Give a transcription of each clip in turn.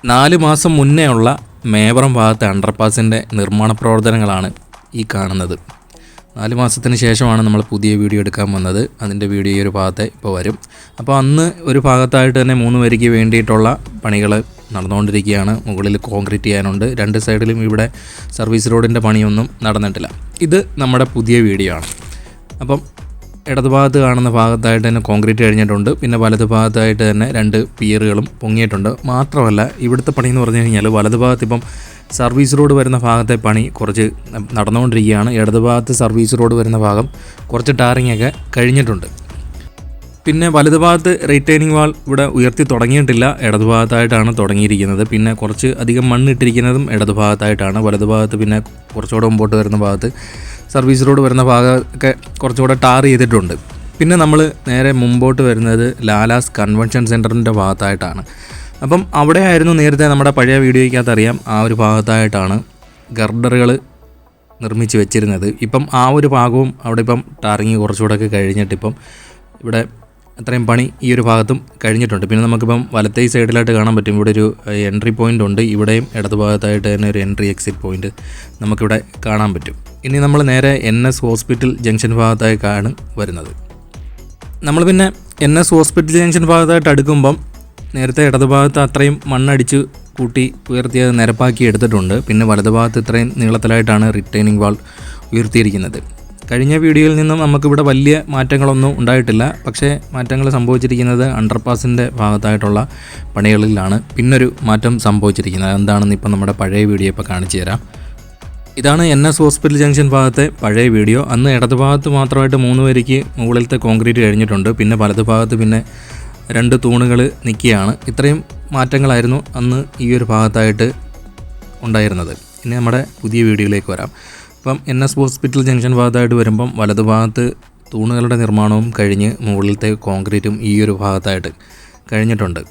4 മാസം മുന്നേ ഉള്ള മേവറം ഭാഗത്തെ അണ്ടർപാസിൻ്റെ നിർമ്മാണ പ്രവർത്തനങ്ങളാണ് ഈ കാണുന്നത്. 4 മാസത്തിന് ശേഷമാണ് നമ്മൾ പുതിയ വീഡിയോ എടുക്കാൻ വന്നത്. അതിൻ്റെ വീഡിയോ ഈ ഒരു ഭാഗത്തെ ഇപ്പോൾ വരും. അപ്പോൾ അന്ന് ഒരു ഭാഗത്തായിട്ട് തന്നെ 3 വരിക്ക് വേണ്ടിയിട്ടുള്ള പണികൾ നടന്നുകൊണ്ടിരിക്കുകയാണ്. മുകളിൽ കോൺക്രീറ്റ് ചെയ്യാനുണ്ട്. 2 സൈഡിലും ഇവിടെ സർവീസ് റോഡിൻ്റെ പണിയൊന്നും നടന്നിട്ടില്ല. ഇത് നമ്മുടെ പുതിയ വീഡിയോ ആണ്. അപ്പം ഇടതുഭാഗത്ത് കാണുന്ന ഭാഗത്തായിട്ട് തന്നെ കോൺക്രീറ്റ് കഴിഞ്ഞിട്ടുണ്ട്. പിന്നെ വലതു ഭാഗത്തായിട്ട് തന്നെ 2 പിയറുകളും പൊങ്ങിയിട്ടുണ്ട്. മാത്രമല്ല ഇവിടുത്തെ പണി എന്ന് പറഞ്ഞു കഴിഞ്ഞാൽ വലതുഭാഗത്ത് ഇപ്പം സർവീസ് റോഡ് വരുന്ന ഭാഗത്തെ പണി കുറച്ച് നടന്നുകൊണ്ടിരിക്കുകയാണ്. ഇടതുഭാഗത്ത് സർവീസ് റോഡ് വരുന്ന ഭാഗം കുറച്ച് ടാറിങ്ങൊക്കെ കഴിഞ്ഞിട്ടുണ്ട്. പിന്നെ വലതുഭാഗത്ത് റീറ്റെയിനിങ് വാൾ ഇവിടെ ഉയർത്തി തുടങ്ങിയിട്ടില്ല. ഇടതുഭാഗത്തായിട്ടാണ് തുടങ്ങിയിരിക്കുന്നത്. പിന്നെ കുറച്ച് അധികം മണ്ണിട്ടിരിക്കുന്നതും ഇടതുഭാഗത്തായിട്ടാണ്. വലതുഭാഗത്ത് പിന്നെ കുറച്ചുകൂടെ മുമ്പോട്ട് വരുന്ന ഭാഗത്ത് സർവീസ് റോഡ് വരുന്ന ഭാഗമൊക്കെ കുറച്ചുകൂടെ ടാർ ചെയ്തിട്ടുണ്ട്. പിന്നെ നമ്മൾ നേരെ മുമ്പോട്ട് വരുന്നത് ലാലാസ് കൺവെൻഷൻ സെൻറ്ററിൻ്റെ ഭാഗത്തായിട്ടാണ്. അപ്പം അവിടെ ആയിരുന്നു നേരത്തെ നമ്മുടെ പഴയ വീഡിയോയ്ക്കകത്ത് അറിയാം, ആ ഒരു ഭാഗത്തായിട്ടാണ് ഗർഡറുകൾ നിർമ്മിച്ച് വെച്ചിരുന്നത്. ഇപ്പം ആ ഒരു ഭാഗവും അവിടെ ഇപ്പം ടാറിങ് കുറച്ചുകൂടെയൊക്കെ കഴിഞ്ഞിട്ടിപ്പം ഇവിടെ അത്രയും പണി ഈ ഒരു ഭാഗത്തും കഴിഞ്ഞിട്ടുണ്ട്. പിന്നെ നമുക്കിപ്പം വലത്തേ സൈഡിലായിട്ട് കാണാൻ പറ്റും, ഇവിടെ ഒരു എൻട്രി പോയിൻ്റ് ഉണ്ട്. ഇവിടെയും ഇടതു ഭാഗത്തായിട്ട് തന്നെ ഒരു എൻട്രി എക്സിറ്റ് പോയിൻ്റ് നമുക്കിവിടെ കാണാൻ പറ്റും. ഇനി നമ്മൾ നേരെ NS ഹോസ്പിറ്റൽ ജംഗ്ഷൻ ഭാഗത്തായിട്ടാണ് വരുന്നത്. നമ്മൾ പിന്നെ NS ഹോസ്പിറ്റൽ ജംഗ്ഷൻ ഭാഗത്തായിട്ട് അടുക്കുമ്പം നേരത്തെ ഇടതുഭാഗത്ത് അത്രയും മണ്ണടിച്ച് കൂട്ടി ഉയർത്തി അത് നിരപ്പാക്കി എടുത്തിട്ടുണ്ട്. പിന്നെ വലതുഭാഗത്ത് ഇത്രയും നീളത്തിലായിട്ടാണ് റിട്ടൈനിങ് വാൾ ഉയർത്തിയിരിക്കുന്നത്. കഴിഞ്ഞ വീഡിയോയിൽ നിന്നും നമുക്കിവിടെ വലിയ മാറ്റങ്ങളൊന്നും ഉണ്ടായിട്ടില്ല. പക്ഷേ മാറ്റങ്ങൾ സംഭവിച്ചിരിക്കുന്നത് അണ്ടർപാസിൻ്റെ ഭാഗത്തായിട്ടുള്ള പണികളിലാണ് പിന്നൊരു മാറ്റം സംഭവിച്ചിരിക്കുന്നത്. എന്താണെന്ന് ഇപ്പം നമ്മുടെ പഴയ വീഡിയോ ഇപ്പോൾ കാണിച്ചു തരാം. ഇതാണ് NS ഹോസ്പിറ്റൽ ജംഗ്ഷൻ ഭാഗത്തെ പഴയ വീഡിയോ. അന്ന് ഇടതുഭാഗത്ത് മാത്രമായിട്ട് 3 വരിക്ക് മുകളിലത്തെ കോൺക്രീറ്റ് കഴിഞ്ഞിട്ടുണ്ട്. പിന്നെ വലതുഭാഗത്ത് പിന്നെ 2 തൂണുകൾ നിൽക്കുകയാണ്. ഇത്രയും മാറ്റങ്ങളായിരുന്നു അന്ന് ഈ ഒരു ഭാഗത്തായിട്ട് ഉണ്ടായിരുന്നത്. ഇനി നമ്മുടെ പുതിയ വീഡിയോയിലേക്ക് വരാം. അപ്പം NS ഹോസ്പിറ്റൽ ജംഗ്ഷൻ ഭാഗത്തായിട്ട് വരുമ്പം വലതുഭാഗത്ത് തൂണുകളുടെ നിർമ്മാണവും കഴിഞ്ഞ് മുകളിലത്തെ കോൺക്രീറ്റും ഈ ഒരു ഭാഗത്തായിട്ട് കഴിഞ്ഞിട്ടുണ്ട്.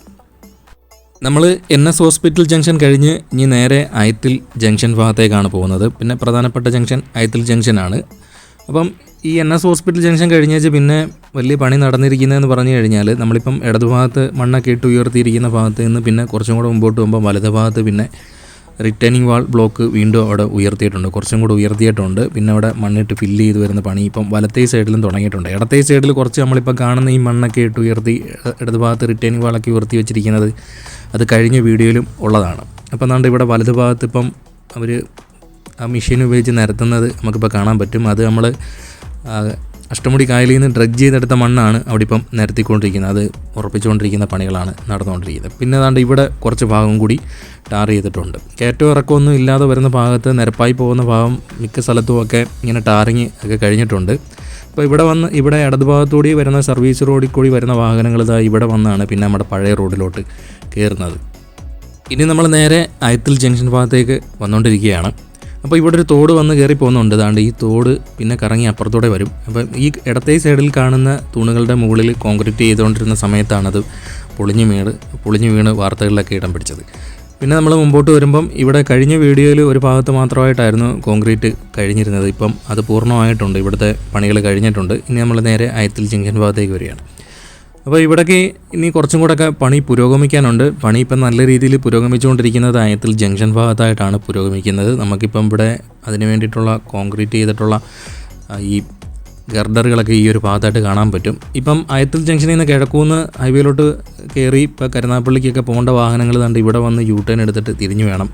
നമ്മൾ NS ഹോസ്പിറ്റൽ ജംഗ്ഷൻ കഴിഞ്ഞ് ഇനി നേരെ അയത്തിൽ ജംഗ്ഷൻ ഭാഗത്തേക്കാണ് പോകുന്നത്. പിന്നെ പ്രധാനപ്പെട്ട ജംഗ്ഷൻ അയത്തിൽ ജംഗ്ഷനാണ്. അപ്പം ഈ NS ഹോസ്പിറ്റൽ ജംഗ്ഷൻ കഴിഞ്ഞേച്ച് പിന്നെ വലിയ പണി നടന്നിരിക്കുന്നതെന്ന് പറഞ്ഞു കഴിഞ്ഞാൽ നമ്മളിപ്പം ഇടതുഭാഗത്ത് മണ്ണൊക്കെ ഇട്ട് ഉയർത്തിയിരിക്കുന്ന ഭാഗത്ത് നിന്ന് പിന്നെ കുറച്ചും കൂടെ മുമ്പോട്ട് പോകുമ്പോൾ വലതുഭാഗത്ത് പിന്നെ റിട്ടേണിംഗ് വാൾ ബ്ലോക്ക് വീണ്ടും അവിടെ ഉയർത്തിയിട്ടുണ്ട്, കുറച്ചും കൂടെ ഉയർത്തിയിട്ടുണ്ട്. പിന്നെ അവിടെ മണ്ണിട്ട് ഫില്ല് ചെയ്ത് വരുന്ന പണി ഇപ്പം വലത്തേ സൈഡിലും തുടങ്ങിയിട്ടുണ്ട്. ഇടത്തേ സൈഡിൽ കുറച്ച് നമ്മളിപ്പോൾ കാണുന്ന ഈ മണ്ണൊക്കെ ഇട്ട് ഉയർത്തി ഇടതുഭാഗത്ത് റിട്ടേണിംഗ് വാളൊക്കെ ഉയർത്തി വെച്ചിരിക്കുന്നത് അത് കഴിഞ്ഞ വീഡിയോയിലും ഉള്ളതാണ്. അപ്പം എന്നാണ്ട് ഇവിടെ വലതുഭാഗത്ത് ഇപ്പം അവർ ആ മെഷീൻ ഉപയോഗിച്ച് നിരത്തുന്നത് നമുക്കിപ്പോൾ കാണാൻ പറ്റും. അത് നമ്മൾ അഷ്ടമുടി കായലിൽ നിന്ന് ഡ്രഗ് ചെയ്തെടുത്ത മണ്ണാണ് അവിടെ ഇപ്പം നിരത്തിക്കൊണ്ടിരിക്കുന്നത്. അത് ഉറപ്പിച്ചുകൊണ്ടിരിക്കുന്ന പണികളാണ് നടന്നുകൊണ്ടിരിക്കുന്നത്. പിന്നെ അതാണ്ട് ഇവിടെ കുറച്ച് ഭാഗം കൂടി ടാർ ചെയ്തിട്ടുണ്ട്. കയറ്റവും ഇറക്കമൊന്നും ഇല്ലാതെ വരുന്ന ഭാഗത്ത് നിരപ്പായി പോകുന്ന ഭാഗം മിക്ക സ്ഥലത്തുമൊക്കെ ഇങ്ങനെ ടാറിങ് ഒക്കെ കഴിഞ്ഞിട്ടുണ്ട്. അപ്പോൾ ഇവിടെ ഇടതുഭാഗത്തുകൂടി വരുന്ന സർവീസ് റോഡിൽ കൂടി വരുന്ന വാഹനങ്ങൾ ഇതാ ഇവിടെ വന്നാണ് പിന്നെ നമ്മുടെ പഴയ റോഡിലോട്ട് കയറുന്നത്. ഇനി നമ്മൾ നേരെ അയത്തിൽ ജംഗ്ഷൻ ഭാഗത്തേക്ക് വന്നുകൊണ്ടിരിക്കുകയാണ്. അപ്പോൾ ഇവിടെ ഒരു തോട് വന്ന് കയറി പോകുന്നുണ്ട്. അതാണ്ട് ഈ തോട് പിന്നെ കറങ്ങി അപ്പുറത്തൂടെ വരും. അപ്പം ഈ ഇടത്തേ സൈഡിൽ കാണുന്ന തൂണുകളുടെ മുകളിൽ കോൺക്രീറ്റ് ചെയ്തുകൊണ്ടിരുന്ന സമയത്താണത് പൊളിഞ്ഞു വീണ് വാർത്തകളിലൊക്കെ ഇടം പിടിച്ചത്. പിന്നെ നമ്മൾ മുമ്പോട്ട് വരുമ്പം ഇവിടെ കഴിഞ്ഞ വീഡിയോയിൽ ഒരു ഭാഗത്ത് മാത്രമായിട്ടായിരുന്നു കോൺക്രീറ്റ് കഴിഞ്ഞിരുന്നത്. ഇപ്പം അത് പൂർണ്ണമായിട്ടുണ്ട്, ഇവിടുത്തെ പണികൾ കഴിഞ്ഞിട്ടുണ്ട്. ഇനി നമ്മൾ നേരെ അയത്തിൽ ജംഗ്ഷൻ ഭാഗത്തേക്ക് വരികയാണ്. അപ്പോൾ ഇവിടേക്ക് ഇനി കുറച്ചും കൂടെയൊക്കെ പണി പുരോഗമിക്കാനുണ്ട്. പണി ഇപ്പം നല്ല രീതിയിൽ പുരോഗമിച്ചുകൊണ്ടിരിക്കുന്നത് അയത്തിൽ ജംഗ്ഷൻ ഭാഗത്തായിട്ടാണ് പുരോഗമിക്കുന്നത്. നമുക്കിപ്പം ഇവിടെ അതിന് വേണ്ടിയിട്ടുള്ള കോൺക്രീറ്റ് ചെയ്തിട്ടുള്ള ഈ ഗർഡറുകളൊക്കെ ഈ ഒരു ഭാഗത്തായിട്ട് കാണാൻ പറ്റും. ഇപ്പം അയത്തിൽ ജംഗ്ഷനിൽ നിന്ന് കിഴക്കൂന്ന് ഹൈവേയിലോട്ട് കയറി ഇപ്പോൾ കരുനാഗപ്പള്ളിക്കൊക്കെ പോകേണ്ട വാഹനങ്ങൾ കണ്ട് ഇവിടെ വന്ന് U-ടേൺ എടുത്തിട്ട് തിരിഞ്ഞു വേണം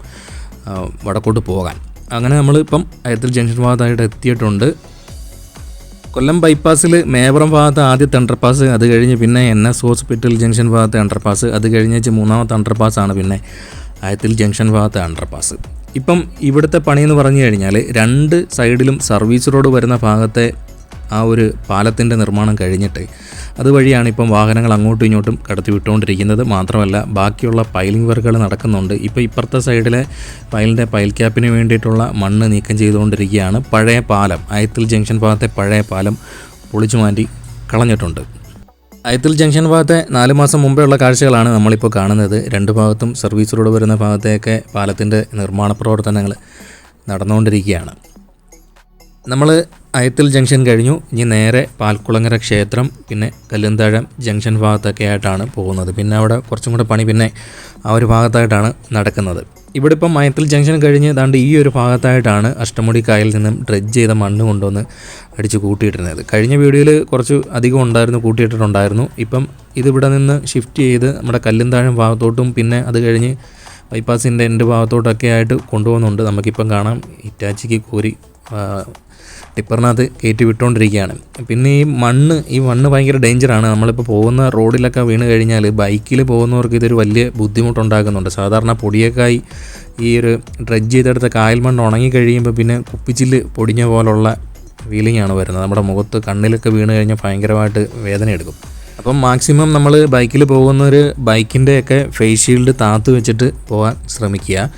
വടക്കോട്ട് പോകാൻ. അങ്ങനെ നമ്മളിപ്പം അയത്തിൽ ജംഗ്ഷൻ ഭാഗത്തായിട്ട് എത്തിയിട്ടുണ്ട്. കൊല്ലം ബൈപ്പാസിൽ മേവറം ഭാഗത്ത് ആദ്യത്തെ അണ്ടർപാസ്, അത് കഴിഞ്ഞ് പിന്നെ NS ഹോസ്പിറ്റൽ ജംഗ്ഷൻ ഭാഗത്തെ അണ്ടർപാസ്, അത് കഴിഞ്ഞേച്ച് 3ാമത്തെ അണ്ടർപാസ്സാണ് പിന്നെ അയത്തിൽ ജംഗ്ഷൻ ഭാഗത്തെ അണ്ടർപാസ്. ഇപ്പം ഇവിടുത്തെ പണിയെന്ന് പറഞ്ഞു കഴിഞ്ഞാൽ 2 സൈഡിലും സർവീസ് റോഡ് വരുന്ന ഭാഗത്തെ ആ ഒരു പാലത്തിൻ്റെ നിർമ്മാണം കഴിഞ്ഞിട്ട് അതുവഴിയാണ് ഇപ്പം വാഹനങ്ങൾ അങ്ങോട്ടും ഇങ്ങോട്ടും കടത്തി വിട്ടുകൊണ്ടിരിക്കുന്നത്. മാത്രമല്ല ബാക്കിയുള്ള പൈലിംഗ് വർക്കുകൾ നടക്കുന്നുണ്ട്. ഇപ്പോൾ ഇപ്പുറത്തെ സൈഡിലെ പൈൽ ക്യാപ്പിന് വേണ്ടിയിട്ടുള്ള മണ്ണ് നീക്കം ചെയ്തുകൊണ്ടിരിക്കുകയാണ്. പഴയ പാലം, അയത്തിൽ ജംഗ്ഷൻ ഭാഗത്തെ പഴയ പാലം പൊളിച്ചു മാറ്റി കളഞ്ഞിട്ടുണ്ട്. അയത്തിൽ ജംഗ്ഷൻ ഭാഗത്തെ 4 മാസം മുമ്പേ ഉള്ള കാഴ്ചകളാണ് നമ്മളിപ്പോൾ കാണുന്നത്. 2 ഭാഗത്തും സർവീസ് റോഡ് വരുന്ന ഭാഗത്തേക്ക് പാലത്തിൻ്റെ നിർമ്മാണ പ്രവർത്തനങ്ങൾ നടന്നുകൊണ്ടിരിക്കുകയാണ്. നമ്മൾ അയത്തിൽ ജംഗ്ഷൻ കഴിഞ്ഞു. ഇനി നേരെ പാൽക്കുളങ്ങര ക്ഷേത്രം പിന്നെ കല്ലുന്താഴം ജംഗ്ഷൻ ഭാഗത്തൊക്കെ ആയിട്ടാണ് പോകുന്നത്. പിന്നെ അവിടെ കുറച്ചും കൂടെ പണി പിന്നെ ആ ഒരു ഭാഗത്തായിട്ടാണ് നടക്കുന്നത്. ഇവിടെ ഇപ്പം അയത്തിൽ ജംഗ്ഷൻ കഴിഞ്ഞ് ദാണ്ട് ഈ ഒരു ഭാഗത്തായിട്ടാണ് അഷ്ടമുടി കായലിൽ നിന്നും ഡ്രെഡ്ജ് ചെയ്ത മണ്ണ് കൊണ്ടുവന്ന് അടിച്ച് കൂട്ടിയിട്ടിരുന്നത്. കഴിഞ്ഞ വീഡിയോയിൽ കുറച്ച് അധികം ഉണ്ടായിരുന്നു, കൂട്ടിയിട്ടിട്ടുണ്ടായിരുന്നു. ഇപ്പം ഇതിവിടെ നിന്ന് ഷിഫ്റ്റ് ചെയ്ത് നമ്മുടെ കല്ലുന്താഴം ഭാഗത്തോട്ടും പിന്നെ അത് കഴിഞ്ഞ് ബൈപ്പാസിൻ്റെ എൻ്റെ ഭാഗത്തോട്ടൊക്കെ ആയിട്ട് കൊണ്ടുപോകുന്നുണ്ട്. നമുക്കിപ്പം കാണാം ഇറ്റാച്ചിക്ക് കോരി ടിപ്പറിനകത്ത് കയറ്റി വിട്ടുകൊണ്ടിരിക്കുകയാണ്. പിന്നെ ഈ മണ്ണ് ഭയങ്കര ഡേഞ്ചറാണ്. നമ്മളിപ്പോൾ പോകുന്ന റോഡിലൊക്കെ വീണ് കഴിഞ്ഞാൽ ബൈക്കിൽ പോകുന്നവർക്ക് ഇതൊരു വലിയ ബുദ്ധിമുട്ടുണ്ടാക്കുന്നുണ്ട്. സാധാരണ പൊടിയേക്കായി ഈ ഒരു ഡ്രെഡ്ജ് ചെയ്തെടുത്ത കായൽ മണ്ണ് ഉണങ്ങി കഴിയുമ്പോൾ പിന്നെ കുപ്പിച്ചില്ല് പൊടിഞ്ഞ പോലുള്ള ഫീലിംഗ് ആണ് വരുന്നത്. നമ്മുടെ മുഖത്ത് കണ്ണിലൊക്കെ വീണ് കഴിഞ്ഞാൽ ഭയങ്കരമായിട്ട് വേദന എടുക്കും. അപ്പം മാക്സിമം നമ്മൾ ബൈക്കിൽ പോകുന്നവർ ബൈക്കിൻ്റെയൊക്കെ ഫേസ് ഷീൽഡ് താത്ത് വെച്ചിട്ട് പോകാൻ ശ്രമിക്കുക.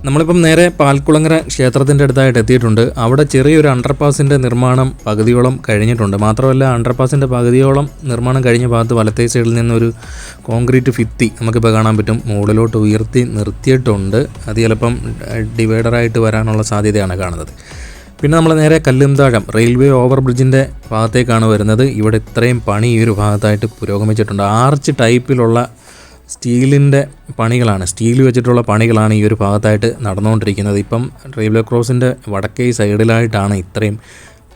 നമ്മളിപ്പം നേരെ പാൽക്കുളങ്ങര ക്ഷേത്രത്തിൻ്റെ അടുത്തായിട്ട് എത്തിയിട്ടുണ്ട്. അവിടെ ചെറിയൊരു അണ്ടർപാസിൻ്റെ നിർമ്മാണം പകുതിയോളം കഴിഞ്ഞിട്ടുണ്ട്. മാത്രമല്ല അണ്ടർപാസിൻ്റെ പകുതിയോളം നിർമ്മാണം കഴിഞ്ഞ ഭാഗത്ത് വലത്തേ സൈഡിൽ നിന്നൊരു കോൺക്രീറ്റ് ഭിത്തി നമുക്കിപ്പോൾ കാണാൻ പറ്റും. മുകളിലോട്ട് ഉയർത്തി നിർത്തിയിട്ടുണ്ട്. അത് ചിലപ്പം ഡിവൈഡറായിട്ട് വരാനുള്ള സാധ്യതയാണ് കാണുന്നത്. പിന്നെ നമ്മൾ നേരെ കല്ലുന്താഴം റെയിൽവേ ഓവർ ബ്രിഡ്ജിൻ്റെ ഭാഗത്തേക്കാണ് വരുന്നത്. ഇവിടെ ഇത്രയും പണി ഈ ഒരു ഭാഗത്തായിട്ട് പുരോഗമിച്ചിട്ടുണ്ട്. ആർച്ച് ടൈപ്പിലുള്ള സ്റ്റീലിൻ്റെ പണികളാണ്, സ്റ്റീൽ വെച്ചിട്ടുള്ള പണികളാണ് ഈ ഒരു ഭാഗത്തായിട്ട് നടന്നുകൊണ്ടിരിക്കുന്നത്. ഇപ്പം റെയിൽവേ ക്രോസിൻ്റെ വടക്കേ സൈഡിലായിട്ടാണ് ഇത്രയും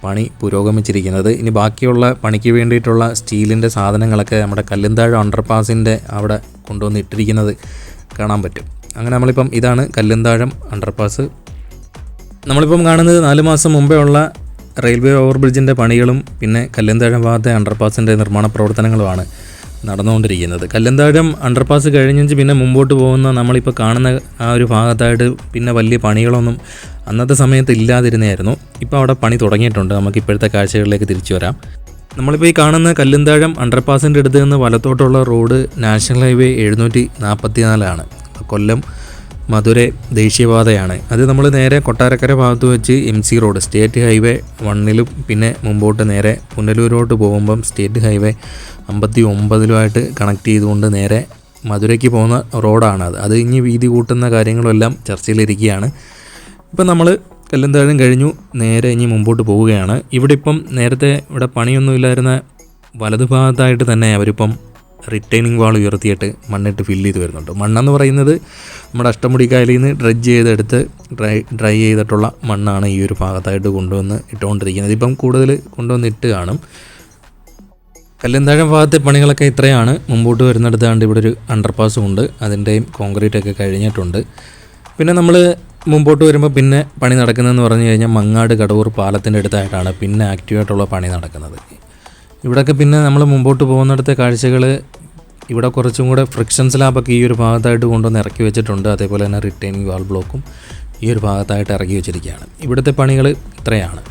പണി പുരോഗമിച്ചിരിക്കുന്നത്. ഇനി ബാക്കിയുള്ള പണിക്ക് വേണ്ടിയിട്ടുള്ള സ്റ്റീലിൻ്റെ സാധനങ്ങളൊക്കെ നമ്മുടെ കല്ലുന്താഴം അണ്ടർപാസിൻ്റെ അവിടെ കൊണ്ടുവന്ന് ഇട്ടിരിക്കുന്നത് കാണാൻ പറ്റും. അങ്ങനെ നമ്മളിപ്പം ഇതാണ് കല്ലുന്താഴം അണ്ടർപാസ്. നമ്മളിപ്പം കാണുന്നത് 4 മാസം മുമ്പേ ഉള്ള റെയിൽവേ ഓവർ ബ്രിഡ്ജിൻ്റെ പണികളും പിന്നെ കല്ലുന്താഴം ഭാഗത്തെ അണ്ടർപാസിൻ്റെ നിർമ്മാണ പ്രവർത്തനങ്ങളുമാണ് നടന്നുകൊണ്ടിരിക്കുന്നത്. കല്ലുന്താഴം അണ്ടർപാസ് കഴിഞ്ഞ് പിന്നെ മുമ്പോട്ട് പോകുന്ന നമ്മളിപ്പോൾ കാണുന്ന ആ ഒരു ഭാഗത്തായിട്ട് പിന്നെ വലിയ പണികളൊന്നും അന്നത്തെ സമയത്ത് ഇല്ലാതിരുന്നായിരുന്നു. ഇപ്പോൾ അവിടെ പണി തുടങ്ങിയിട്ടുണ്ട്. നമുക്ക് ഇപ്പോഴത്തെ കാഴ്ചകളിലേക്ക് തിരിച്ചു വരാം. നമ്മളിപ്പോൾ ഈ കാണുന്ന കല്ലുന്താഴം അണ്ടർപാസിൻ്റെ അടുത്ത് നിന്ന് വലത്തോട്ടുള്ള റോഡ് നാഷണൽ ഹൈവേ 744 കൊല്ലം മധുരൈ ദേശീയപാതയാണ്. അത് നമ്മൾ നേരെ കൊട്ടാരക്കര ഭാഗത്ത് വെച്ച് MC റോഡ് സ്റ്റേറ്റ് ഹൈവേ 1ലും പിന്നെ മുമ്പോട്ട് നേരെ പുനലൂരോട്ട് പോകുമ്പം സ്റ്റേറ്റ് ഹൈവേ 59 കണക്ട് ചെയ്തുകൊണ്ട് നേരെ മധുരയ്ക്ക് പോകുന്ന റോഡാണത്. അത് ഇനി വീതി കൂട്ടുന്ന കാര്യങ്ങളെല്ലാം ചർച്ചയിലിരിക്കുകയാണ്. ഇപ്പം നമ്മൾ കല്ലുന്താഴം കഴിഞ്ഞു നേരെ ഇനി മുമ്പോട്ട് പോവുകയാണ്. ഇവിടെ ഇപ്പം നേരത്തെ ഇവിടെ പണിയൊന്നുമില്ലായിരുന്ന വലതുഭാഗത്തായിട്ട് തന്നെ അവരിപ്പം റിട്ടൈനിങ് വാൾ ഉയർത്തിയിട്ട് മണ്ണിട്ട് ഫില്ല് ചെയ്ത് വരുന്നുണ്ട്. മണ്ണെന്ന് പറയുന്നത് നമ്മുടെ അഷ്ടമുടി കായലിൽ നിന്ന് ഡ്രെഡ്ജ് ചെയ്തെടുത്ത് ഡ്രൈ ചെയ്തിട്ടുള്ള മണ്ണാണ് ഈ ഒരു ഭാഗത്തായിട്ട് കൊണ്ടുവന്ന് ഇട്ടുകൊണ്ടിരിക്കുന്നത്. ഇപ്പം കൂടുതൽ കൊണ്ടുവന്ന് ഇട്ട് കാണും. കല്ലുന്താഴം ഭാഗത്തെ പണികളൊക്കെ ഇത്രയാണ്. മുമ്പോട്ട് വരുന്നിടത്താണ്ട് ഇവിടെ ഒരു അണ്ടർപാസും ഉണ്ട്. അതിൻ്റെയും കോൺക്രീറ്റൊക്കെ കഴിഞ്ഞിട്ടുണ്ട്. പിന്നെ നമ്മൾ മുമ്പോട്ട് വരുമ്പോൾ പിന്നെ പണി നടക്കുന്നതെന്ന് പറഞ്ഞു കഴിഞ്ഞാൽ മങ്ങാട് കടവൂർ പാലത്തിൻ്റെ അടുത്തായിട്ടാണ് പിന്നെ ആക്റ്റീവായിട്ടുള്ള പണി നടക്കുന്നത്. ഇവിടെയൊക്കെ പിന്നെ നമ്മൾ മുമ്പോട്ട് പോകുന്നിടത്തെ കാഴ്ചകൾ ഇവിടെ കുറച്ചും കൂടെ ഫ്രിക്ഷൻ സ്ലാബൊക്കെ ഈ ഒരു ഭാഗത്തായിട്ട് കൊണ്ടുവന്ന് ഇറക്കി വെച്ചിട്ടുണ്ട്. അതേപോലെ തന്നെ റിട്ടൈനിങ് വാൾ ബ്ലോക്കും ഈ ഒരു ഭാഗത്തായിട്ട് ഇറക്കി വെച്ചിരിക്കുകയാണ്. ഇവിടുത്തെ പണികൾ ഇത്രയാണ്.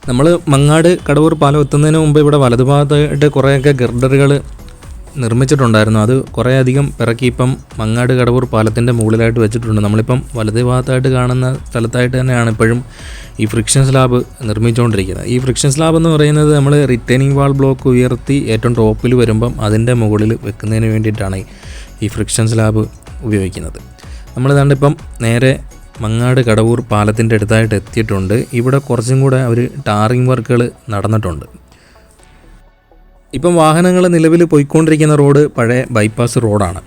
നമ്മൾ മങ്ങാട് കടവൂർ പാലം എത്തുന്നതിന് മുമ്പ് ഇവിടെ വലതുഭാഗത്തായിട്ട് കുറേയൊക്കെ ഗർഡറുകൾ നിർമ്മിച്ചിട്ടുണ്ടായിരുന്നു. അത് കുറേയധികം പിറക്കി ഇപ്പം മങ്ങാട് കടവൂർ പാലത്തിൻ്റെ മുകളിലായിട്ട് വെച്ചിട്ടുണ്ട്. നമ്മളിപ്പം വലത് ഭാഗത്തായിട്ട് കാണുന്ന സ്ഥലത്തായിട്ട് തന്നെയാണ് ഇപ്പോഴും ഈ ഫ്രിക്ഷൻ സ്ലാബ് നിർമ്മിച്ചുകൊണ്ടിരിക്കുന്നത്. ഈ ഫ്രിക്ഷൻ സ്ലാബ് എന്ന് പറയുന്നത് നമ്മൾ റിട്ടൈനിങ് വാൾ ബ്ലോക്ക് ഉയർത്തി ഏറ്റവും ടോപ്പിൽ വരുമ്പം അതിൻ്റെ മുകളിൽ വെക്കുന്നതിന് വേണ്ടിയിട്ടാണ് ഈ ഫ്രിക്ഷൻ സ്ലാബ് ഉപയോഗിക്കുന്നത്. നമ്മൾ ഇതാണ്ടിപ്പം നേരെ മങ്ങാട് കടവൂർ പാലത്തിൻ്റെ അടുത്തായിട്ട് എത്തിയിട്ടുണ്ട്. ഇവിടെ കുറച്ചും കൂടെ ഒരു ടാറിങ് വർക്കുകൾ നടന്നിട്ടുണ്ട്. ഇപ്പം വാഹനങ്ങൾ നിലവിൽ പോയിക്കൊണ്ടിരിക്കുന്ന റോഡ് പഴയ ബൈപ്പാസ് റോഡാണ്.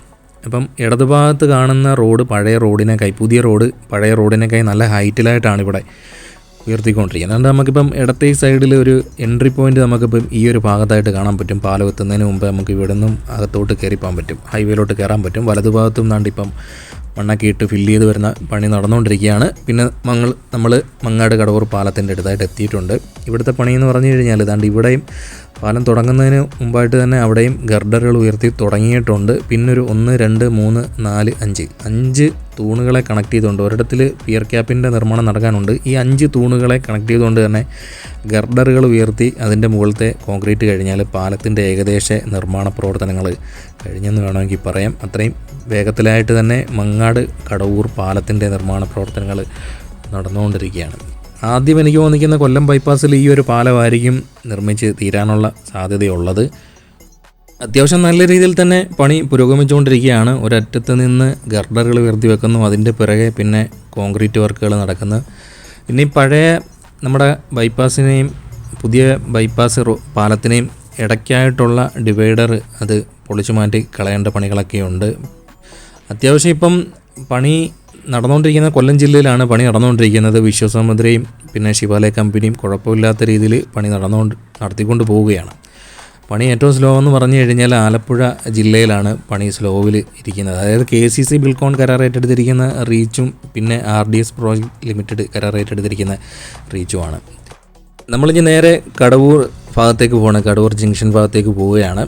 അപ്പം ഇടതുഭാഗത്ത് കാണുന്ന റോഡ് പഴയ റോഡിനേക്കായി പുതിയ റോഡ് പഴയ റോഡിനേക്കായി നല്ല ഹൈറ്റിലായിട്ടാണ് ഇവിടെ ഉയർത്തിക്കൊണ്ടിരിക്കുന്നത്. അതുകൊണ്ട് നമുക്കിപ്പം ഇടത്തെ സൈഡിൽ ഒരു എൻട്രി പോയിൻറ്റ് നമുക്കിപ്പം ഈ ഒരു ഭാഗത്തായിട്ട് കാണാൻ പറ്റും. പാലം എത്തുന്നതിന് മുമ്പ് നമുക്ക് ഇവിടെ നിന്നും അകത്തോട്ട് കയറി പോകാൻ പറ്റും, ഹൈവേയിലോട്ട് കയറാൻ പറ്റും. വലതുഭാഗത്തും നാണ്ടിപ്പം മണ്ണൊക്കെ ഇട്ട് ഫില്ല് ചെയ്ത് വരുന്ന പണി നടന്നുകൊണ്ടിരിക്കുകയാണ്. പിന്നെ നമ്മൾ മങ്ങാട് കടവൂർ പാലത്തിൻ്റെ അടുത്തായിട്ട് എത്തിയിട്ടുണ്ട്. ഇവിടുത്തെ പണിയെന്ന് പറഞ്ഞു കഴിഞ്ഞാൽ ഇതാണ്ട് ഇവിടെയും പാലം തുടങ്ങുന്നതിന് മുമ്പായിട്ട് തന്നെ അവിടെയും ഗർഡറുകൾ ഉയർത്തി തുടങ്ങിയിട്ടുണ്ട്. പിന്നൊരു 1, 2, 3, 4, 5 തൂണുകളെ കണക്ട് ചെയ്തുകൊണ്ട് ഒരിടത്തിൽ പിയർ ക്യാപ്പിൻ്റെ നിർമ്മാണം നടക്കാനുണ്ട്. ഈ 5 തൂണുകളെ കണക്ട് ചെയ്തുകൊണ്ട് തന്നെ ഗർഡറുകൾ ഉയർത്തി അതിൻ്റെ മുകളിലത്തെ കോൺക്രീറ്റ് കഴിഞ്ഞാൽ പാലത്തിൻ്റെ ഏകദേശ നിർമ്മാണ പ്രവർത്തനങ്ങൾ കഴിഞ്ഞെന്ന് വേണമെങ്കിൽ പറയാം. അത്രയും വേഗത്തിലായിട്ട് തന്നെ മങ്ങാട് കടവൂർ പാലത്തിൻ്റെ നിർമ്മാണ പ്രവർത്തനങ്ങൾ നടന്നുകൊണ്ടിരിക്കുകയാണ്. ആദ്യം എനിക്ക് തോന്നിക്കുന്ന കൊല്ലം ബൈപ്പാസിൽ ഈ ഒരു പാലമായിരിക്കും നിർമ്മിച്ച് തീരാനുള്ള സാധ്യതയുള്ളത്. അത്യാവശ്യം നല്ല രീതിയിൽ തന്നെ പണി പുരോഗമിച്ചുകൊണ്ടിരിക്കുകയാണ്. ഒരറ്റത്ത് നിന്ന് ഗർഡറുകൾ ഉയർത്തി വെക്കുന്നു, അതിൻ്റെ പിറകെ പിന്നെ കോൺക്രീറ്റ് വർക്കുകൾ നടക്കുന്നു. ഇനി പഴയ നമ്മുടെ ബൈപ്പാസിനെയും പുതിയ ബൈപ്പാസ് പാലത്തിനെയും ഇടയ്ക്കായിട്ടുള്ള ഡിവൈഡർ അത് പൊളിച്ചു മാറ്റി കളയേണ്ട പണികളൊക്കെയുണ്ട്. അത്യാവശ്യം ഇപ്പം പണി നടന്നുകൊണ്ടിരിക്കുന്ന കൊല്ലം ജില്ലയിലാണ് പണി നടന്നുകൊണ്ടിരിക്കുന്നത്. വിശ്വസമുദ്രയും പിന്നെ ശിവാലയ കമ്പനിയും കുഴപ്പമില്ലാത്ത രീതിയിൽ പണി നടത്തിക്കൊണ്ട് പോവുകയാണ്. പണി ഏറ്റവും സ്ലോ എന്ന് പറഞ്ഞു കഴിഞ്ഞാൽ ആലപ്പുഴ ജില്ലയിലാണ് പണി സ്ലോവിൽ ഇരിക്കുന്നത്. അതായത് KCC ബിൽകോൺ കരാർ ഏറ്റെടുത്തിരിക്കുന്ന റീച്ചും പിന്നെ RDS പ്രോജക്റ്റ് ലിമിറ്റഡ് കരാർ ഏറ്റെടുത്തിരിക്കുന്ന റീച്ചുമാണ്. നമ്മളിനി നേരെ കടവൂർ ഭാഗത്തേക്ക് പോകണം. കടവൂർ ജംഗ്ഷൻ ഭാഗത്തേക്ക് പോവുകയാണ്.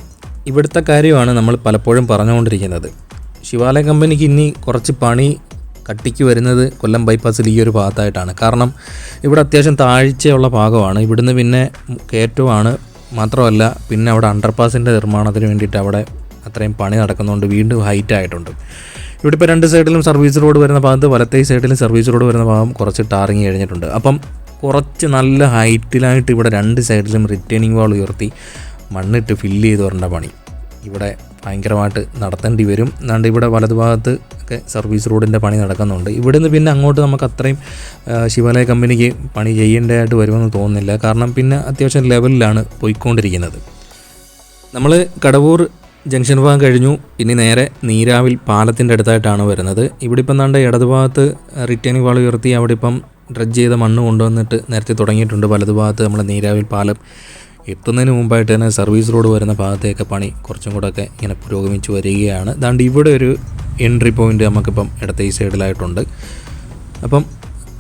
ഇവിടുത്തെ കാര്യമാണ് നമ്മൾ പലപ്പോഴും പറഞ്ഞുകൊണ്ടിരിക്കുന്നത്. ശിവാലയ കമ്പനിക്ക് ഇനി കുറച്ച് പണി കട്ടിക്ക് വരുന്നത് കൊല്ലം ബൈപ്പാസിൽ ഈ ഒരു ഭാഗത്തായിട്ടാണ്. കാരണം ഇവിടെ അത്യാവശ്യം താഴ്ചയുള്ള ഭാഗമാണ്. ഇവിടുന്ന് പിന്നെ കയറ്റമാണ്. മാത്രമല്ല പിന്നെ അവിടെ അണ്ടർപാസിൻ്റെ നിർമ്മാണത്തിന് വേണ്ടിയിട്ട് അവിടെ അത്രയും പണി നടക്കുന്നുണ്ട്. വീണ്ടും ഹൈറ്റ് ആയിട്ടുണ്ട്. ഇവിടെ ഇപ്പോൾ 2 സൈഡിലും സർവീസ് റോഡ് വരുന്ന ഭാഗത്ത് വലത്തേ സൈഡിലും സർവീസ് റോഡ് വരുന്ന ഭാഗം കുറച്ച് ടാറിങ് കഴിഞ്ഞിട്ടുണ്ട്. അപ്പം കുറച്ച് നല്ല ഹൈറ്റിലായിട്ട് ഇവിടെ 2 സൈഡിലും റിട്ടേണിംഗ് വാൾ ഉയർത്തി മണ്ണിട്ട് ഫില്ല് ചെയ്ത് വരേണ്ട പണി ഇവിടെ ഭയങ്കരമായിട്ട് നടത്തേണ്ടി വരും. അതുകൊണ്ട് ഇവിടെ വലതുഭാഗത്ത് ഒക്കെ സർവീസ് റോഡിൻ്റെ പണി നടക്കുന്നുണ്ട്. ഇവിടുന്ന് പിന്നെ അങ്ങോട്ട് നമുക്ക് അത്രയും ശിവാലയ കമ്പനിക്ക് പണി ചെയ്യേണ്ടതായിട്ട് വരുമെന്ന് തോന്നുന്നില്ല. കാരണം പിന്നെ അത്യാവശ്യം ലെവലിലാണ് പോയിക്കൊണ്ടിരിക്കുന്നത്. നമ്മൾ കടവൂർ ജംഗ്ഷൻ ഭാഗം കഴിഞ്ഞു. ഇനി നേരെ നീരാവിൽ പാലത്തിൻ്റെ അടുത്തായിട്ടാണ് വരുന്നത്. ഇവിടെ ഇപ്പം എന്താണ്ട് ഇടതുഭാഗത്ത് റിട്ടേണിംഗ് വാൾ ഉയർത്തി അവിടെ ഇപ്പം ഡ്രഡ്ജ് ചെയ്ത മണ്ണ് കൊണ്ടുവന്നിട്ട് നേരത്തെ തുടങ്ങിയിട്ടുണ്ട്. വലതുഭാഗത്ത് നമ്മൾ നീരാവിൽ പാലം എത്തുന്നതിന് മുമ്പായിട്ട് തന്നെ സർവീസ് റോഡ് വരുന്ന ഭാഗത്തേക്ക് പണി കുറച്ചും കൂടെയൊക്കെ ഇങ്ങനെ പുരോഗമിച്ച് വരികയാണ്. അതുകൊണ്ട് ഇവിടെ ഒരു എൻട്രി പോയിൻ്റ് നമുക്കിപ്പം ഇടത്തെ ഈ സൈഡിലായിട്ടുണ്ട്.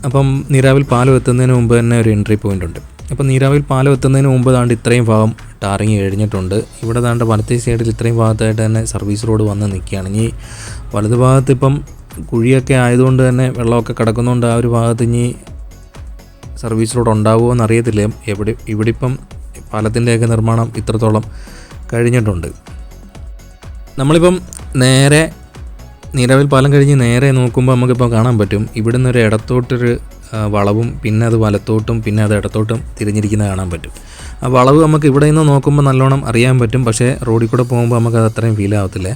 അപ്പം നീരാവിൽ പാലം എത്തുന്നതിന് മുമ്പ് തന്നെ ഒരു എൻട്രി പോയിൻ്റ് ഉണ്ട്. അപ്പം നീരാവിൽ പാലം എത്തുന്നതിന് മുമ്പ് താണ്ട് ഇത്രയും ഭാഗം ടാറിങ് കഴിഞ്ഞിട്ടുണ്ട്. ഇവിടെ താണ്ട് വലത്തെ സൈഡിൽ ഇത്രയും ഭാഗത്തായിട്ട് തന്നെ സർവീസ് റോഡ് വന്ന് നിൽക്കുകയാണ്. ഇനി വലതു ഭാഗത്ത് ഇപ്പം കുഴിയൊക്കെ ആയതുകൊണ്ട് തന്നെ വെള്ളമൊക്കെ കിടക്കുന്നതുകൊണ്ട് ആ ഒരു ഭാഗത്ത് ഇനി സർവീസ് റോഡ് ഉണ്ടാവുമോ എന്നറിയത്തില്ല. ഇവിടെ ഇപ്പം പാലത്തിൻ്റെയൊക്കെ നിർമ്മാണം ഇത്രത്തോളം കഴിഞ്ഞിട്ടുണ്ട്. നമ്മളിപ്പം നേരെ നീരാവിൽ പാലം കഴിഞ്ഞ് നേരെ നോക്കുമ്പോൾ നമുക്കിപ്പോൾ കാണാൻ പറ്റും ഇവിടുന്ന് ഒരു ഇടത്തോട്ടൊരു വളവും പിന്നെ അത് വലത്തോട്ടും പിന്നെ അത് ഇടത്തോട്ടും തിരിഞ്ഞിരിക്കുന്നത് കാണാൻ പറ്റും. ആ വളവ് നമുക്ക് ഇവിടെ നിന്ന് നോക്കുമ്പോൾ നല്ലോണം അറിയാൻ പറ്റും. പക്ഷേ റോഡിൽ കൂടെ പോകുമ്പോൾ നമുക്കത് അത്രയും ഫീൽ ആവത്തില്ല.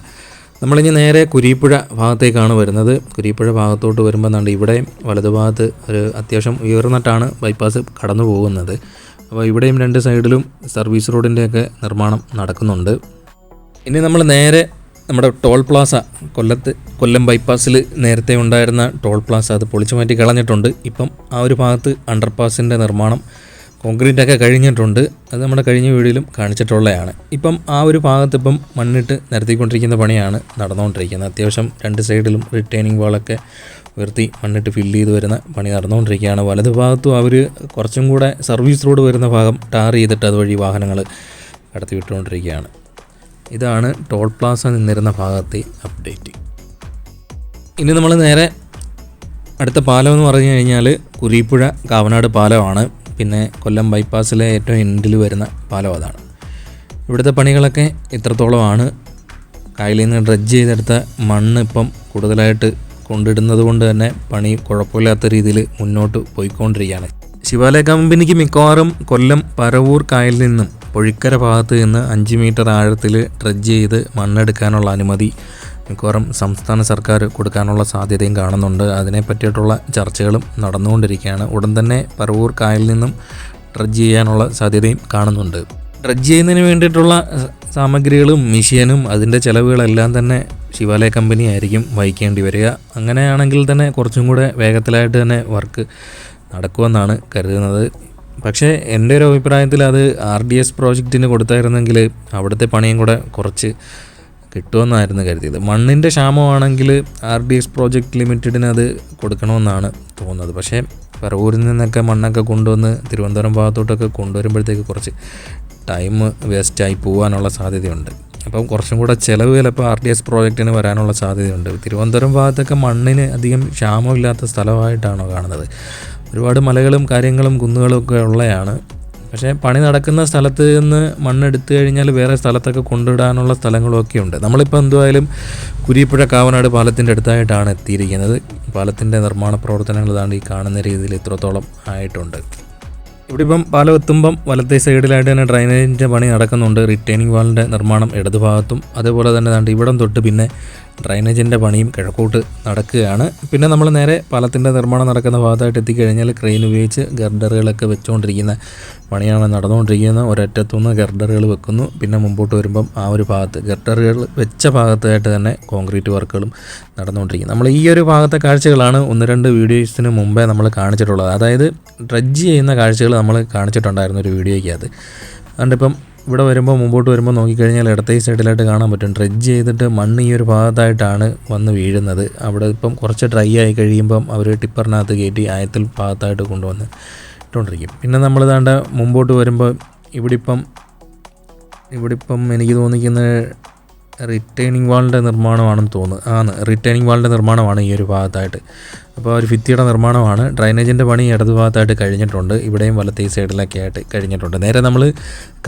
നമ്മളിനി നേരെ കുരീപ്പുഴ ഭാഗത്തേക്കാണ് വരുന്നത്. കുരീപ്പുഴ ഭാഗത്തോട്ട് വരുമ്പോൾ എന്താണ്ട് ഇവിടെ വലതുഭാഗത്ത് ഒരു അത്യാവശ്യം ഉയർന്നിട്ടാണ് ബൈപ്പാസ് കടന്നു പോകുന്നത്. അപ്പോൾ ഇവിടെയും 2 സൈഡിലും സർവീസ് റോഡിൻ്റെയൊക്കെ നിർമ്മാണം നടക്കുന്നുണ്ട്. ഇനി നമ്മൾ നേരെ നമ്മുടെ ടോൾ പ്ലാസ കൊല്ലം ബൈപ്പാസിൽ നേരത്തെ ഉണ്ടായിരുന്ന ടോൾ പ്ലാസ അത് പൊളിച്ചു മാറ്റി കളഞ്ഞിട്ടുണ്ട്. ഇപ്പം ആ ഒരു ഭാഗത്ത് അണ്ടർപാസിൻ്റെ നിർമ്മാണം കോൺക്രീറ്റൊക്കെ കഴിഞ്ഞിട്ടുണ്ട്. അത് നമ്മുടെ കഴിഞ്ഞ വീഡിയോയിലും കാണിച്ചിട്ടുള്ളതാണ്. ഇപ്പം ആ ഒരു ഭാഗത്ത് ഇപ്പം മണ്ണിട്ട് നിരത്തിക്കൊണ്ടിരിക്കുന്ന പണിയാണ് നടന്നുകൊണ്ടിരിക്കുന്നത്. അത്യാവശ്യം 2 സൈഡിലും റിട്ടേണിംഗ് വാളൊക്കെ ഉയർത്തി മണ്ണിട്ട് ഫില്ല് ചെയ്ത് വരുന്ന പണി നടന്നുകൊണ്ടിരിക്കുകയാണ്. വലതു ഭാഗത്തും അവർ കുറച്ചും കൂടെ സർവീസ് റോഡ് വരുന്ന ഭാഗം ടാർ ചെയ്തിട്ട് അതുവഴി വാഹനങ്ങൾ കടത്തി വിട്ടുകൊണ്ടിരിക്കുകയാണ്. ഇതാണ് ടോൾ പ്ലാസ നിന്നിരുന്ന ഭാഗത്തെ അപ്ഡേറ്റ്. ഇനി നമ്മൾ നേരെ അടുത്ത പാലം എന്ന് പറഞ്ഞു കഴിഞ്ഞാൽ കുരീപ്പുഴ കാവനാട് പാലമാണ്. പിന്നെ കൊല്ലം ബൈപ്പാസിലെ ഏറ്റവും എൻഡിൽ വരുന്ന പാലം അതാണ്. ഇവിടുത്തെ പണികളൊക്കെ ഇത്രത്തോളമാണ്. കായലിൽ നിന്ന് ഡ്രഡ്ജ് ചെയ്തെടുത്ത മണ്ണ് ഇപ്പം കൂടുതലായിട്ട് കൊണ്ടിടുന്നത് കൊണ്ട് തന്നെ പണി കുഴപ്പമില്ലാത്ത രീതിയിൽ മുന്നോട്ട് പോയിക്കൊണ്ടിരിക്കുകയാണ്. ശിവാലയ കമ്പനിക്ക് മിക്കവാറും കൊല്ലം പരവൂർ കായലിൽ നിന്നും പൊഴിക്കര ഭാഗത്ത് നിന്ന് 5 മീറ്റർ ആഴത്തിൽ ഡ്രഡ്ജ് ചെയ്ത് മണ്ണെടുക്കാനുള്ള അനുമതി മിക്കവാറും സംസ്ഥാന സർക്കാർ കൊടുക്കാനുള്ള സാധ്യതയും കാണുന്നുണ്ട്. അതിനെ പറ്റിയിട്ടുള്ള ചർച്ചകളും നടന്നുകൊണ്ടിരിക്കുകയാണ്. ഉടൻ തന്നെ പരവൂർ കായലിൽ നിന്നും ഡ്രഡ്ജ് ചെയ്യാനുള്ള സാധ്യതയും കാണുന്നുണ്ട്. ഡ്രഡ്ജ് ചെയ്യുന്നതിന് വേണ്ടിയിട്ടുള്ള സാമഗ്രികളും മെഷീനും അതിൻ്റെ ചിലവുകളെല്ലാം തന്നെ ശിവാലയ കമ്പനി ആയിരിക്കും വഹിക്കേണ്ടി വരിക. അങ്ങനെയാണെങ്കിൽ തന്നെ കുറച്ചും കൂടെ വേഗത്തിലായിട്ട് തന്നെ വർക്ക് നടക്കുമെന്നാണ് കരുതുന്നത്. പക്ഷേ എൻ്റെ ഒരു അഭിപ്രായത്തിൽ അത് RDS പ്രോജക്റ്റിന് കൊടുത്തായിരുന്നെങ്കിൽ അവിടുത്തെ പണിയും കൂടെ കുറച്ച് കിട്ടുമെന്നായിരുന്നു കരുതിയത്. മണ്ണിൻ്റെ ക്ഷാമമാണെങ്കിൽ RDS പ്രോജക്റ്റ് ലിമിറ്റഡിന് അത് കൊടുക്കണമെന്നാണ് തോന്നുന്നത്. പക്ഷേ പറവൂരിൽ നിന്നൊക്കെ മണ്ണൊക്കെ കൊണ്ടുവന്ന് തിരുവനന്തപുരം ഭാഗത്തോട്ടൊക്കെ കൊണ്ടുവരുമ്പോഴത്തേക്ക് കുറച്ച് ടൈം വേസ്റ്റായി പോകാനുള്ള സാധ്യതയുണ്ട്. അപ്പം കുറച്ചും കൂടെ ചിലവ് ചിലപ്പോൾ RDS പ്രോജക്റ്റിന് വരാനുള്ള സാധ്യതയുണ്ട്. തിരുവനന്തപുരം ഭാഗത്തൊക്കെ മണ്ണിന് അധികം ക്ഷാമമില്ലാത്ത സ്ഥലമായിട്ടാണോ കാണുന്നത്. ഒരുപാട് മലകളും കാര്യങ്ങളും കുന്നുകളും ഒക്കെ ഉള്ളതാണ്. പക്ഷേ പണി നടക്കുന്ന സ്ഥലത്ത് നിന്ന് മണ്ണെടുത്തു കഴിഞ്ഞാൽ വേറെ സ്ഥലത്തൊക്കെ കൊണ്ടിടാനുള്ള സ്ഥലങ്ങളൊക്കെ ഉണ്ട്. നമ്മളിപ്പോൾ എന്തുമായാലും കുരീപ്പുഴ കാവനാട് പാലത്തിൻ്റെ അടുത്തായിട്ടാണ് എത്തിയിരിക്കുന്നത്. പാലത്തിൻ്റെ നിർമ്മാണ പ്രവർത്തനങ്ങൾ താണ്ടി കാണുന്ന രീതിയിൽ ഇത്രത്തോളം ആയിട്ടുണ്ട്. ഇവിടെ ഇപ്പം പാലം എത്തുമ്പം വലത്തെ സൈഡിലായിട്ട് തന്നെ ഡ്രൈനേജിൻ്റെ പണി നടക്കുന്നുണ്ട്. റിട്ടേണിംഗ് വാളിൻ്റെ നിർമ്മാണം ഇടതുഭാഗത്തും അതേപോലെ തന്നെ ഇവിടം തൊട്ട് പിന്നെ ഡ്രൈനേജിൻ്റെ പണിയും കിഴക്കോട്ട് നടക്കുകയാണ്. പിന്നെ നമ്മൾ നേരെ പാലത്തിൻ്റെ നിർമ്മാണം നടക്കുന്ന ഭാഗത്തായിട്ട് എത്തിക്കഴിഞ്ഞാൽ ക്രെയിൻ ഉപയോഗിച്ച് ഗർഡറുകളൊക്കെ വെച്ചുകൊണ്ടിരിക്കുന്ന പണിയാണ് നടന്നുകൊണ്ടിരിക്കുന്നത്. ഒരറ്റത്തുനിന്ന് ഗർഡറുകൾ വെക്കുന്നു. പിന്നെ മുമ്പോട്ട് വരുമ്പം ആ ഒരു ഭാഗത്ത് ഗർഡറുകൾ വെച്ച ഭാഗത്തായിട്ട് തന്നെ കോൺക്രീറ്റ് വർക്കുകളും നടന്നുകൊണ്ടിരിക്കുന്നത്. നമ്മൾ ഈ ഒരു ഭാഗത്തെ കാഴ്ചകളാണ് 1-2 വീഡിയോസിന് മുമ്പേ നമ്മൾ കാണിച്ചിട്ടുള്ളത്. അതായത് ഡ്രഡ്ജ് ചെയ്യുന്ന കാഴ്ചകൾ നമ്മൾ കാണിച്ചിട്ടുണ്ടായിരുന്നു ഒരു വീഡിയോയ്ക്കകത്ത്. അതുകൊണ്ടിപ്പം ഇവിടെ വരുമ്പോൾ മുമ്പോട്ട് വരുമ്പോൾ നോക്കിക്കഴിഞ്ഞാൽ ഇടത്തെ സൈഡിലായിട്ട് കാണാൻ പറ്റും ഡ്രഡ്ജ് ചെയ്തിട്ട് മണ്ണ് ഈ ഒരു ഭാഗത്തായിട്ടാണ് വന്ന് വീഴുന്നത്. അവിടെ ഇപ്പം കുറച്ച് ഡ്രൈ ആയി കഴിയുമ്പം അവർ ടിപ്പറിനകത്ത് കയറ്റി ആയത്തിൽ ഭാഗത്തായിട്ട് കൊണ്ടുവന്ന് ഇട്ടുകൊണ്ടിരിക്കും. പിന്നെ നമ്മൾ ദാണ്ട മുമ്പോട്ട് വരുമ്പോൾ ഇവിടിപ്പം എനിക്ക് തോന്നിക്കുന്നത് റിട്ടേണിംഗ് വാളിൻ്റെ നിർമ്മാണമാണെന്ന് തോന്നുന്നു. റിട്ടേണിംഗ് വാളിൻ്റെ നിർമ്മാണമാണ് ഈ ഒരു ഭാഗത്തായിട്ട്. അപ്പോൾ ഒരു ഭിത്തിയുടെ നിർമ്മാണമാണ്. ഡ്രൈനേജിൻ്റെ പണി ഇടതു ഭാഗത്തായിട്ട് കഴിഞ്ഞിട്ടുണ്ട്. ഇവിടെയും വലത്തെ സൈഡിലൊക്കെ ആയിട്ട് കഴിഞ്ഞിട്ടുണ്ട്. നേരെ നമ്മൾ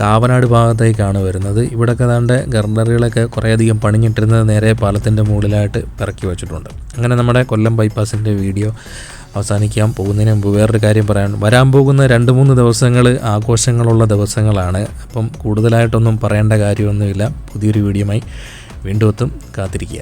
കാവനാട് ഭാഗത്തേക്കാണ് വരുന്നത്. ഇവിടെയൊക്കെ ദാണ്ട് ഗർഡറുകളൊക്കെ കുറേയധികം പണിഞ്ഞിട്ടിരുന്നത് നേരെ പാലത്തിൻ്റെ മുകളിലായിട്ട് ഇറക്കി വെച്ചിട്ടുണ്ട്. അങ്ങനെ നമ്മുടെ കൊല്ലം ബൈപ്പാസിൻ്റെ വീഡിയോ അവസാനിക്കാൻ പോകുന്നതിന് മുമ്പ് വേറൊരു കാര്യം വരാൻ പോകുന്ന 2-3 ദിവസങ്ങൾ ആഘോഷങ്ങളുള്ള ദിവസങ്ങളാണ്. അപ്പം കൂടുതലായിട്ടൊന്നും പറയേണ്ട കാര്യമൊന്നുമില്ല. പുതിയൊരു വീഡിയോയുമായി വീണ്ടും എത്തും. കാത്തിരിക്കുക.